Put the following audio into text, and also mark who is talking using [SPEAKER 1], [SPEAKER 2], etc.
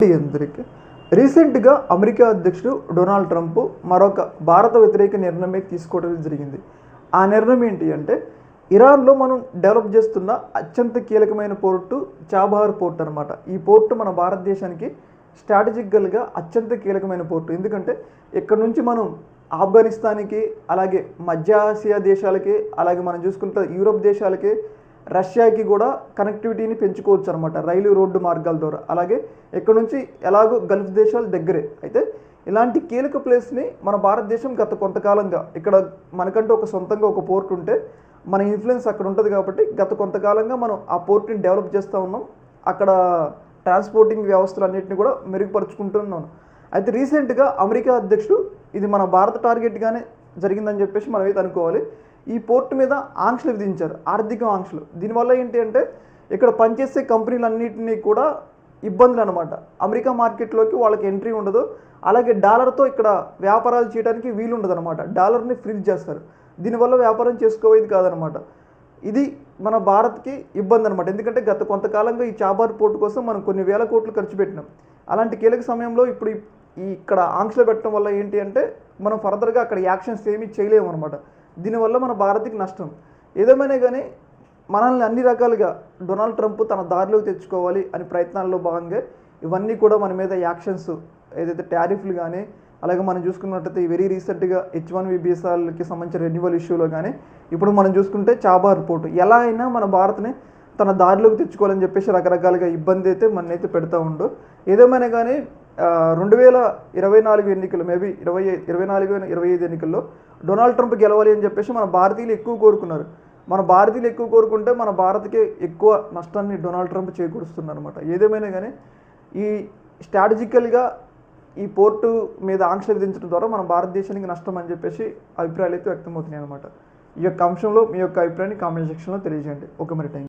[SPEAKER 1] అందరికీ రీసెంట్గా అమెరికా అధ్యక్షుడు డొనాల్డ్ ట్రంప్ మరొక భారత వ్యతిరేక నిర్ణయం తీసుకోవడం జరిగింది. ఆ నిర్ణయం ఏంటి అంటే ఇరాన్లో మనం డెవలప్ చేస్తున్న అత్యంత కీలకమైన పోర్టు చాబహార్ పోర్ట్ అనమాట. ఈ పోర్టు మన భారతదేశానికి స్ట్రాటజికల్గా అత్యంత కీలకమైన పోర్టు. ఎందుకంటే ఇక్కడ నుంచి మనం ఆఫ్ఘనిస్తాన్కి, అలాగే మధ్య ఆసియా దేశాలకి, అలాగే మనం చూసుకుంటే యూరోప్ దేశాలకి, రష్యాకి కూడా కనెక్టివిటీని పెంచుకోవచ్చు అనమాట రైలు రోడ్డు మార్గాల ద్వారా. అలాగే ఇక్కడ నుంచి ఎలాగో గల్ఫ్ దేశాలు దగ్గరే. అయితే ఇలాంటి కీలక ప్లేస్ని మన భారతదేశం గత కొంతకాలంగా ఇక్కడ మనకంటూ ఒక సొంతంగా ఒక పోర్ట్ ఉంటే మన ఇన్ఫ్లుయెన్స్ అక్కడ ఉంటుంది కాబట్టి గత కొంతకాలంగా మనం ఆ పోర్ట్ని డెవలప్ చేస్తూ ఉన్నాం. అక్కడ ట్రాన్స్పోర్టింగ్ వ్యవస్థలు అన్నింటినీ కూడా మెరుగుపరుచుకుంటున్నాం. అయితే రీసెంట్గా అమెరికా అధ్యక్షుడు ఇది మన భారత టార్గెట్గానే జరిగిందని చెప్పేసి మనం అయితే అనుకోవాలి. ఈ పోర్టు మీద ఆంక్షలు విధించారు, ఆర్థిక ఆంక్షలు. దీనివల్ల ఏంటి అంటే ఇక్కడ పనిచేసే కంపెనీలన్నింటినీ కూడా ఇబ్బందులు అనమాట. అమెరికా మార్కెట్లోకి వాళ్ళకి ఎంట్రీ ఉండదు. అలాగే డాలర్తో ఇక్కడ వ్యాపారాలు చేయడానికి వీలు ఉండదు అనమాట. డాలర్ని ఫ్రీజ్ చేస్తారు. దీనివల్ల వ్యాపారం చేసుకోవేది కాదనమాట. ఇది మన భారత్కి ఇబ్బంది అనమాట. ఎందుకంటే గత కొంతకాలంగా ఈ చాబహార్ పోర్టు కోసం మనం కొన్ని వేల కోట్లు ఖర్చు పెట్టినాం. అలాంటి కీలక సమయంలో ఇప్పుడు ఇక్కడ ఆంక్షలు పెట్టడం వల్ల ఏంటి అంటే మనం ఫర్దర్గా అక్కడ యాక్షన్స్ ఏమీ చేయలేము అనమాట. దీనివల్ల మన భారత్కి నష్టం. ఏదేమైనా కానీ మనల్ని అన్ని రకాలుగా డొనాల్డ్ ట్రంప్ తన దారిలోకి తెచ్చుకోవాలి అని ప్రయత్నాల్లో భాగంగా ఇవన్నీ కూడా మన మీద యాక్షన్స్, ఏదైతే టారిఫ్లు కానీ, అలాగే మనం చూసుకున్నట్టయితే వెరీ రీసెంట్గా H1B వీసాలకి సంబంధించిన రెన్యువల్ ఇష్యూలో కానీ, ఇప్పుడు మనం చూసుకుంటే చాబహార్ పోర్టు ఎలా అయినా మన భారత్ని తన దారిలోకి తెచ్చుకోవాలని చెప్పేసి రకరకాలుగా ఇబ్బంది అయితే మనైతే పెడతా ఉండు. ఏదేమైనా కానీ 2024 ఎన్నికలు, మేబీ 24-25 ఎన్నికల్లో డొనాల్డ్ ట్రంప్ గెలవాలి అని చెప్పేసి మన భారతీయులు ఎక్కువ కోరుకున్నారు. మన భారతీయులు ఎక్కువ కోరుకుంటే మన భారత్కి ఎక్కువ నష్టాన్ని డొనాల్డ్ ట్రంప్ చేకూరుస్తున్నారు అనమాట. ఏదేమైనా కానీ ఈ స్ట్రాటజికల్గా ఈ పోర్టు మీద ఆంక్షలు విధించడం ద్వారా మన భారతదేశానికి నష్టం అని చెప్పేసి అభిప్రాయాలు అయితే వ్యక్తమవుతున్నాయి అనమాట. ఈ యొక్క అంశంలో మీ యొక్క అభిప్రాయాన్ని కామెంట్ సెక్షన్లో తెలియజేయండి. ఓకే, మరి థ్యాంక్ యూ.